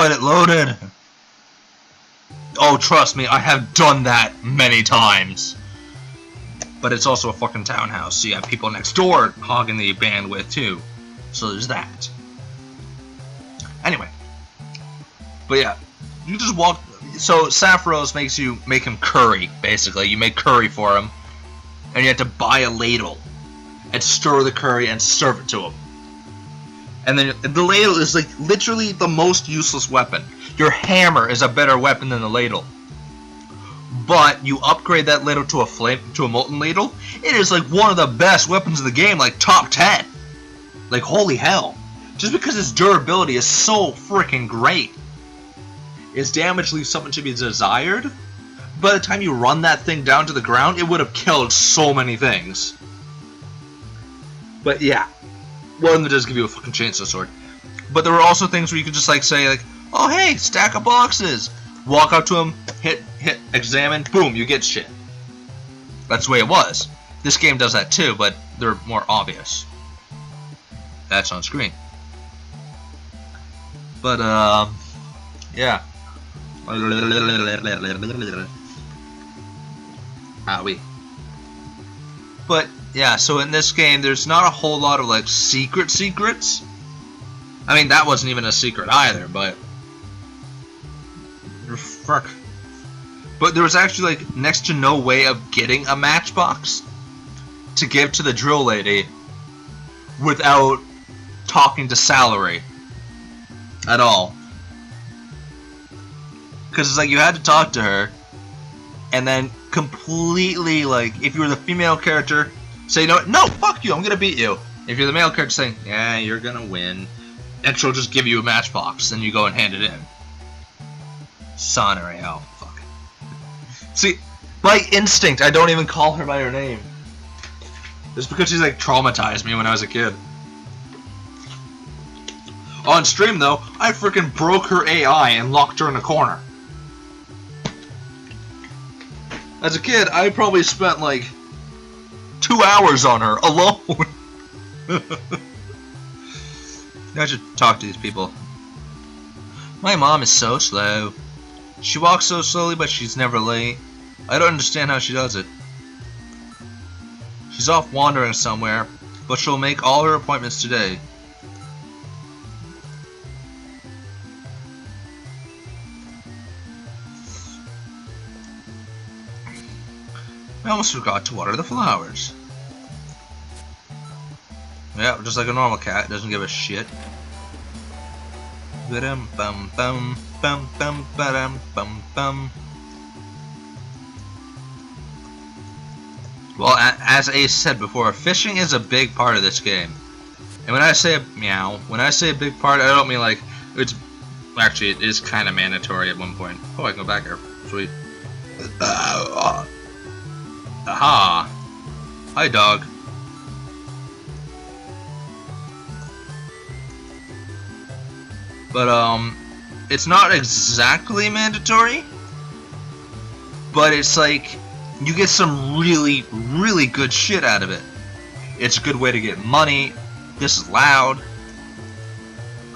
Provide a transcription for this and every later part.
But it loaded. Oh, trust me, I have done that many times. But it's also a fucking townhouse, so you have people next door hogging the bandwidth too. So there's that. Anyway. But yeah, you just walk. So Sapphiros makes you make him curry, basically. You make curry for him, and you have to buy a ladle and stir the curry and serve it to him. And then the ladle is like literally the most useless weapon. Your hammer is a better weapon than the ladle. But you upgrade that ladle to a molten ladle, it is like one of the best weapons in the game, like top 10. Like holy hell. Just because its durability is so freaking great. Its damage leaves something to be desired. By the time you run that thing down to the ground, it would have killed so many things. But yeah. One of them does give you a fucking chainsaw sword. But there were also things where you could just like say like, oh hey, stack of boxes. Walk up to him, hit, examine, boom, you get shit. That's the way it was. This game does that too, but they're more obvious. That's on screen. But yeah. But yeah, so in this game, there's not a whole lot of like secrets. I mean, that wasn't even a secret either, but fuck. But there was actually like next to no way of getting a matchbox to give to the drill lady without talking to Salary at all. Because it's like you had to talk to her, and then completely like, if you were the female character, say no, fuck you, I'm gonna beat you. If you're the male character, saying yeah, you're gonna win, and she'll just give you a matchbox, then you go and hand it in. Sonnery, oh fuck. See, by instinct, I don't even call her by her name. Just because she's like traumatized me when I was a kid. On stream though, I freaking broke her AI and locked her in a corner. As a kid, I probably spent like 2 hours on her alone. I should talk to these people. My mom is so slow. She walks so slowly, but she's never late. I don't understand how she does it. She's off wandering somewhere, but she'll make all her appointments today. I almost forgot to water the flowers. Yeah, just like a normal cat, doesn't give a shit. Bum bum bum bum bum bum bum. Well, as Ace said before, fishing is a big part of this game. And when I say when I say a big part, I don't mean like it's actually it is kind of mandatory at one point. Oh, I can go back here. Sweet. Aha! Hi, dog. But it's not exactly mandatory, but it's like you get some really, really good shit out of it. It's a good way to get money. This is loud.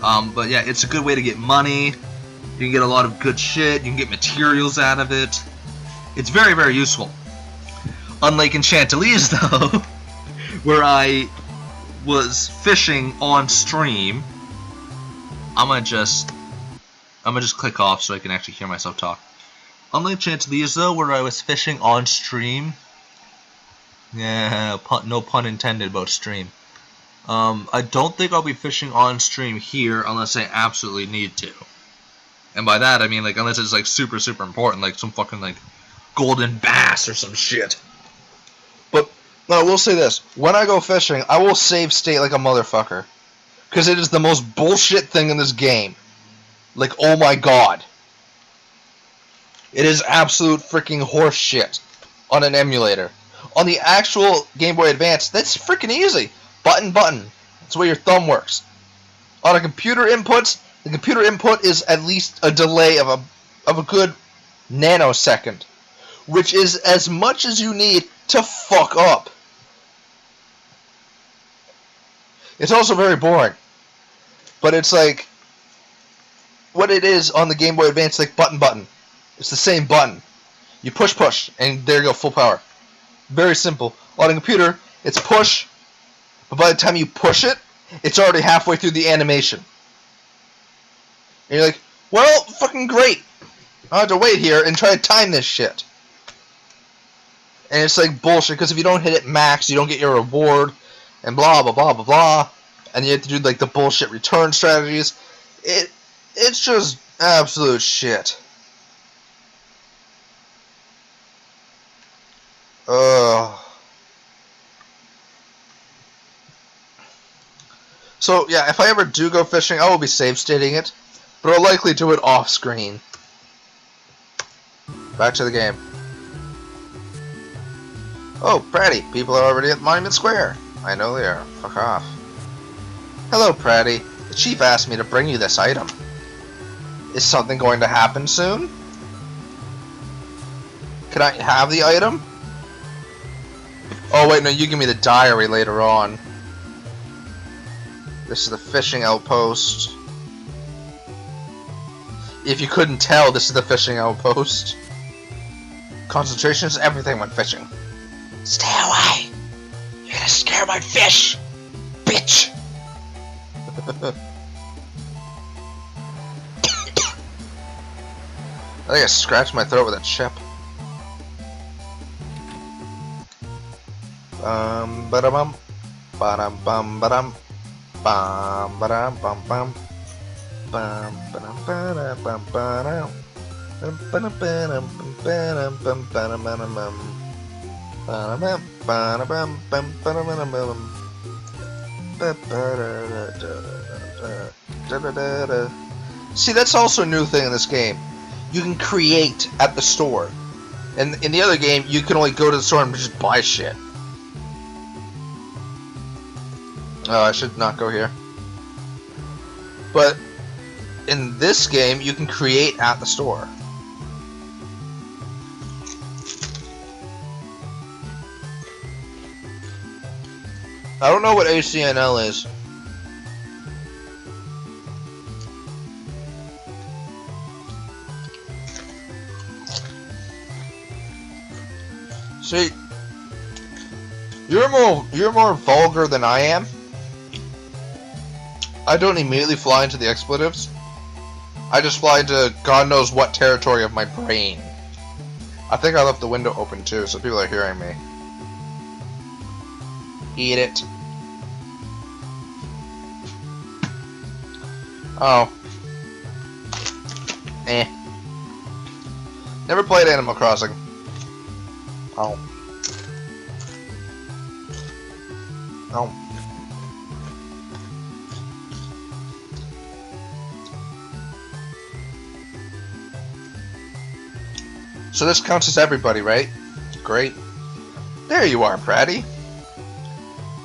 But yeah, it's a good way to get money. You can get a lot of good shit. You can get materials out of it. It's very, very useful. Unlike in Chantilly's, though, where I was fishing on stream. I'm gonna just click off so I can actually hear myself talk. Unlike Chantilly's, though, where I was fishing on stream. Yeah, no pun intended about stream. I don't think I'll be fishing on stream here unless I absolutely need to. And by that I mean like unless it's like super, super important, like some fucking like golden bass or some shit. But no, I will say this: when I go fishing, I will save state like a motherfucker, because it is the most bullshit thing in this game. Like, oh my god, it is absolute freaking horse shit on an emulator. On the actual Game Boy Advance, that's freaking easy. Button. That's the way your thumb works. On a computer inputs, the computer input is at least a delay of a good nanosecond, which is as much as you need to fuck up. It's also very boring, but it's like what it is on the Game Boy Advance, like button. It's the same button. You push, and there you go, full power. Very simple. On a computer, it's push, but by the time you push it, it's already halfway through the animation. And you're like, well, fucking great. I'll have to wait here and try to time this shit. And it's like bullshit, because if you don't hit it max, you don't get your reward, and blah, blah, blah, blah, blah. And you have to do, like, the bullshit return strategies. It's just absolute shit. So, yeah, if I ever do go fishing, I will be save stating it, but I'll likely do it off screen. Back to the game. Oh, Pratty, people are already at Monument Square. I know they are. Fuck off. Hello, Pratty. The chief asked me to bring you this item. Is something going to happen soon? Can I have the item? Oh, wait, no, you give me the diary later on. This is the fishing outpost. If you couldn't tell, this is the fishing outpost. Concentration is everything when fishing. Stay away! You're gonna scare my fish! Bitch! I think I scratched my throat with a chip. Ba-da-bum. Ba-dum bum ba-dum. Bum ba-dum bum bum. Bum ba-dum ba-dum bum ba-dum. Bum ba-dum ba-dum bum ba-dum ba-dum bum. Ba-dum ba-dum bum ba-dum bum. See, that's also a new thing in this game. You can create at the store. And in the other game, you can only go to the store and just buy shit. Oh, I should not go here. But in this game, you can create at the store. I don't know what ACNL is. See, you're more vulgar than I am. I don't immediately fly into the expletives. I just fly into God knows what territory of my brain. I think I left the window open too, so people are hearing me. Eat it. Oh. Eh. Never played Animal Crossing. Oh. Oh. So this counts as everybody, right? Great. There you are, Pratty.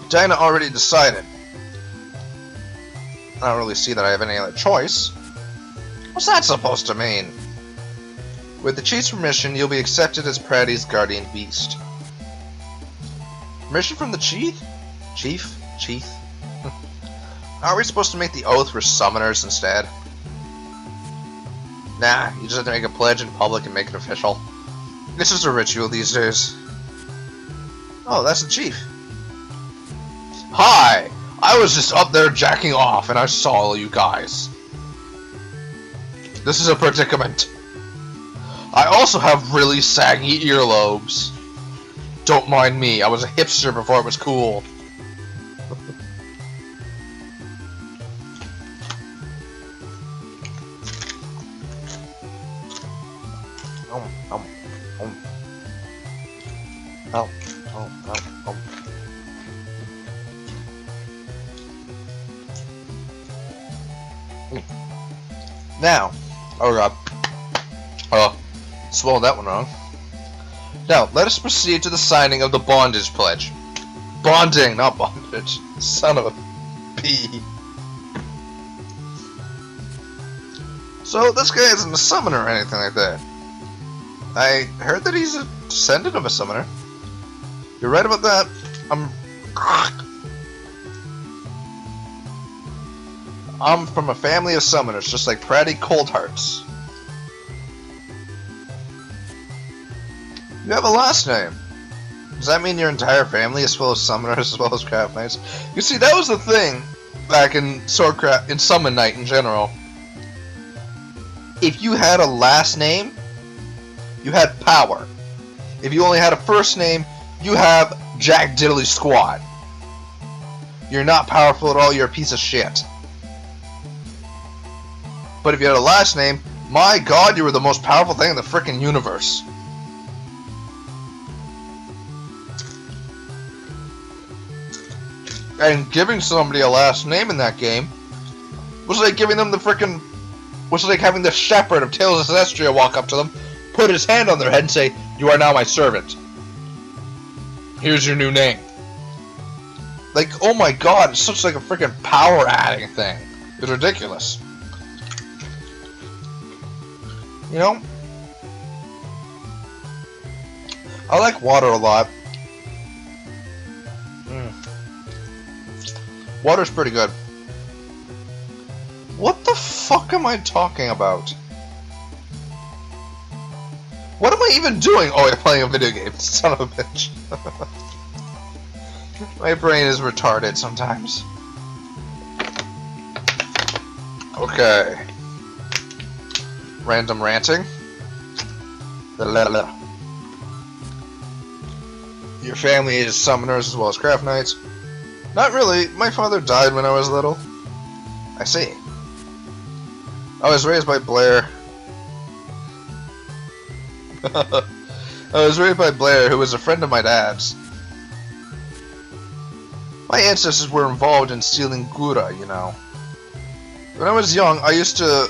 Dinah already decided. I don't really see that I have any other choice. What's that supposed to mean? With the chief's permission, you'll be accepted as Pratty's guardian beast. Permission from the chief? Chief? Are we supposed to make the oath for summoners instead? Nah, you just have to make a pledge in public and make it official. It's just a ritual these days. Oh, that's the chief. Hi! I was just up there jacking off and I saw you guys. This is a predicament. I also have really saggy earlobes. Don't mind me, I was a hipster before it was cool. Now, oh god, swallowed that one wrong. Now, let us proceed to the signing of the bondage pledge. Bonding, not bondage. Son of a p. So, this guy isn't a summoner or anything like that. I heard that he's a descendant of a summoner. You're right about that. I'm from a family of summoners, just like Pratty Coldhearts. You have a last name. Does that mean your entire family is full of summoners as well as craft knights? You see, that was the thing back in Swordcraft, in Summon Night in general. If you had a last name, you had power. If you only had a first name, you have Jack Diddley Squat. You're not powerful at all, you're a piece of shit. But if you had a last name, my god, you were the most powerful thing in the frickin' universe. And giving somebody a last name in that game was like giving them the frickin'... was like having the shepherd of Tales of Celestia walk up to them, put his hand on their head and say, "You are now my servant. Here's your new name." Like, oh my god, it's such like a freaking power adding thing. It's ridiculous. You know? I like water a lot. Water's pretty good. What the fuck am I talking about? What am I even doing? Oh, I'm playing a video game. Son of a bitch. My brain is retarded sometimes. Okay. Random ranting. Your family is summoners as well as craft knights. Not really. My father died when I was little. I see. I was raised by Blair. I was raised by Blair, who was a friend of my dad's. My ancestors were involved in stealing Gura, you know. When I was young, I used to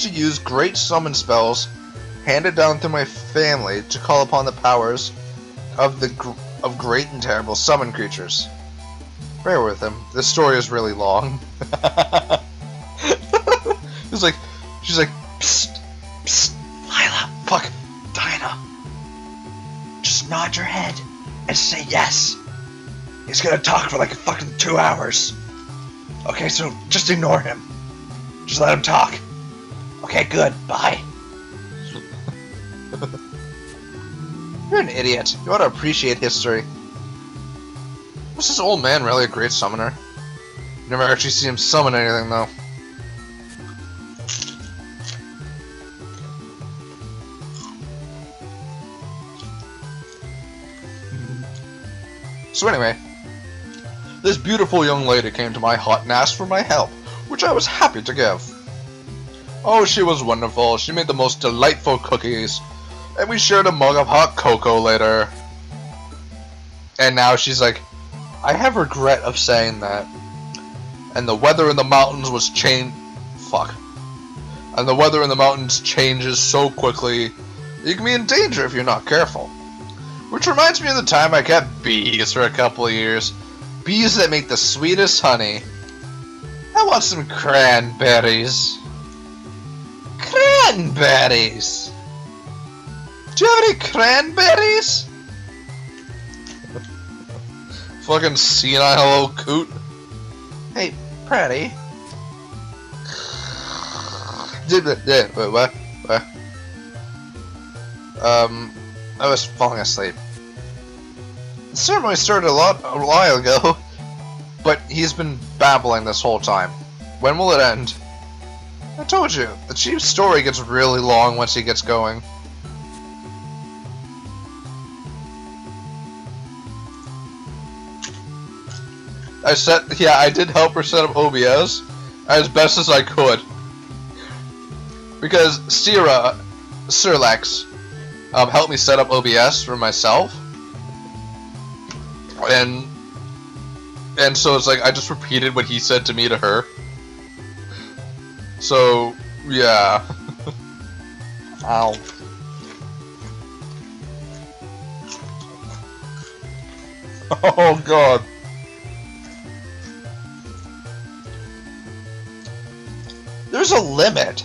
use great summon spells handed down through my family to call upon the powers of great and terrible summon creatures. Bear with him. This story is really long. She's like, psst, psst, Lila, fuck, Dinah. Just nod your head and say yes. He's gonna talk for like fucking 2 hours. Okay, so just ignore him. Just let him talk. Okay, good, bye. You're an idiot. You ought to appreciate history. Was this old man really a great summoner? Never actually see him summon anything, though. So anyway, this beautiful young lady came to my hut and asked for my help, which I was happy to give. Oh, she was wonderful. She made the most delightful cookies, and we shared a mug of hot cocoa later. And now she's like, I have regret of saying that. And the weather in the mountains was And the weather in the mountains changes so quickly, you can be in danger if you're not careful. Which reminds me of the time I kept bees for a couple of years. Bees that make the sweetest honey. I want some cranberries. Cranberries! Do you have any cranberries? Fucking senile old coot. Hey, Pratty. What? I was falling asleep. The ceremony started a while ago, but he's been babbling this whole time. When will it end? I told you, the chief's story gets really long once he gets going. I did help her set up OBS as best as I could. Because Sirlex helped me set up OBS for myself. And so it's like I just repeated what he said to me to her. So, yeah. Ow. Oh god. There's a limit.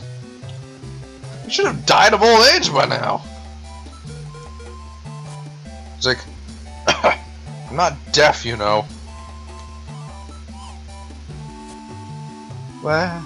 You should have died of old age by now. It's like, I'm not deaf, you know. Where